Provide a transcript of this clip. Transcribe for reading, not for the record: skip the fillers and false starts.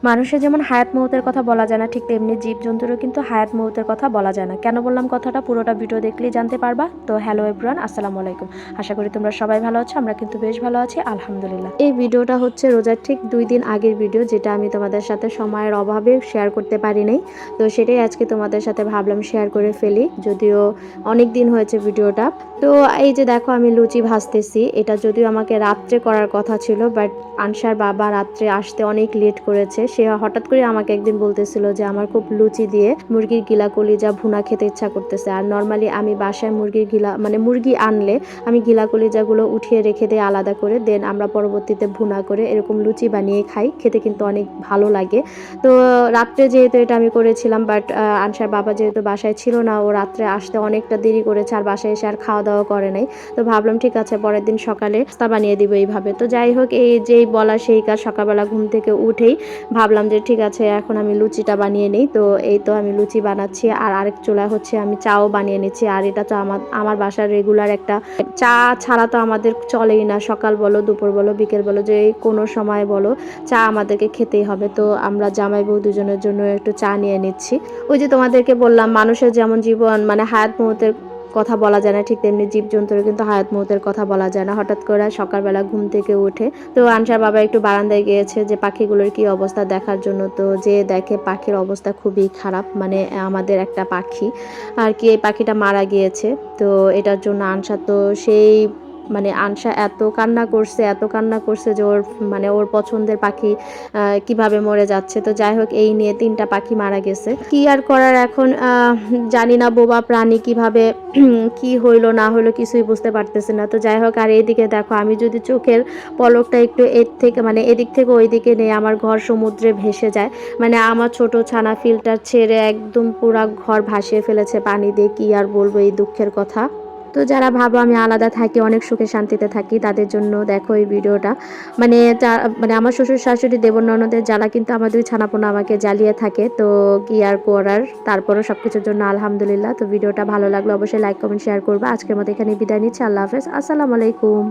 মানুষের যেমন হায়াত মৌতের কথা বলা যায় না, ঠিক তেমনি জীবজন্তুরও কিন্তু হায়াত মৌতের কথা বলা যায় না। কেন বললাম কথাটা, পুরোটা ভিডিও দেখলেই জানতে পারবা। তো হ্যালো এভরিওয়ান, আসসালামু আলাইকুম। আশা করি তোমরা সবাই ভালো আছো, আমরা কিন্তু বেশ ভালো আছি আলহামদুলিল্লাহ। এই ভিডিওটা হচ্ছে রোজার ঠিক 2 দিন আগের ভিডিও, যেটা আমি তোমাদের সাথে সময়ের অভাবে শেয়ার করতে পারি নাই। তো সেটাই আজকে তোমাদের সাথে ভাবলাম শেয়ার করে ফেলি, যদিও অনেক দিন হয়েছে ভিডিওটা। তো এই যে দেখো আমি লুচি ভাজতেছি, এটা যদিও আমাকে রাত্রে করার কথা ছিল, বাট আনসার বাবা রাত্রে আসতে অনেক লেট করেছে। সে হঠাৎ করে আমাকে একদিন বলতেছিল যে আমার খুব লুচি দিয়ে মুরগির গিলা কলিজা ভুনা খেতে ইচ্ছা করতেছে। আর নর্মালি আমি বাসায় মুরগির গিলা মানে মুরগি আনলে আমি গিলা কলিজাগুলো উঠিয়ে রেখে দিই আলাদা করে, দেন আমরা পরবর্তীতে ভুনা করে এরকম লুচি বানিয়ে খাই, খেতে কিন্তু অনেক ভালো লাগে। তো রাত্রে যেহেতু এটা আমি করেছিলাম, বাট আনসার বাবা যেহেতু বাসায় ছিল না, ও রাত্রে আসতে অনেকটা দেরি করেছে, আর বাসায় এসে আর খাওয়া দাওয়া করে নাই। তো ভাবলাম ঠিক আছে পরের দিন সকালে নাস্তা বানিয়ে দিব এইভাবে। তো যাই হোক, এই যেই বলা সেই কাজ, সকালবেলা ঘুম থেকে উঠেই ভাবলাম যে ঠিক আছে এখন আমি লুচিটা বানিয়ে নিই। তো এই তো আমি লুচি বানাচ্ছি, আর আরেক চুলা হচ্ছে আমি চাও বানিয়ে নিচ্ছি। আর এটা তো আমার বাসার রেগুলার একটা, চা ছাড়া তো আমাদের চলেই না। সকাল বলো, দুপুর বলো, বিকেল বলো, যে কোনো সময় বলো, চা আমাদেরকে খেতেই হবে। তো আমরা জামাই বউ দুজনের জন্য একটু চা নিয়ে নিচ্ছি। ওই যে তোমাদেরকে বললাম মানুষের যেমন জীবন মানে হায়াত মৌতের কথা বলা যায় না, ঠিক তেমনি জীবজন্তুর কিন্তু হায়াত মৌতের কথা বলা যায় না। হঠাৎ করে সকালবেলা ঘুম থেকে উঠে তো আনসার বাবা একটু বারান্দায় গিয়েছে যে পাখিগুলোর কি অবস্থা দেখার জন্য। তো যে দেখে পাখির অবস্থা খুবই খারাপ, মানে আমাদের একটা পাখি আর কি, এই পাখিটা মারা গিয়েছে। তো এটার জন্য আনসার তো সেই মানে আনসা এত কান্না করছে, এত কান্না করছে যে ওর মানে ওর পছন্দের পাখি কিভাবে মরে যাচ্ছে। তো যাই হোক, এই নিয়ে 3টা পাখি মারা গেছে। কি আর করার এখন, জানি না বোবা প্রাণী কিভাবে কি হইলো না হইলো কিছুই বুঝতে পারতেছে না। তো যাই হোক, আর এইদিকে দেখো আমি যদি চোখের পলকটা একটু এর থেকে মানে এদিক থেকে ওইদিকে নেই, আমার ঘর সমুদ্রে ভেসে যায়। মানে আমার ছোট ছানা ফিল্টার ছেড়ে একদম পুরা ঘর ভাসিয়ে ফেলেছে পানি দিয়ে। কি আর বলবো এই দুঃখের কথা। তো যারা ভাবো আমি আলাদা থাকি, অনেক সুখে শান্তিতে থাকি, তাদের জন্য দেখো এই ভিডিওটা। মানে মানে আমার শ্বশুর শাশুড়ি দেবর ননদের জ্বালা কিন্তু আমার 2 ছানাপোনা আমাকে জ্বালিয়ে থাকে। তো কি আর করার, তারপরও সবকিছুর জন্য আলহামদুলিল্লাহ। তো ভিডিওটা ভালো লাগলো অবশ্যই লাইক কমেন্ট শেয়ার করবা। আজকের মতো এখানে বিদায় নিচ্ছি, আল্লাহ হাফেজ, আসসালামু আলাইকুম।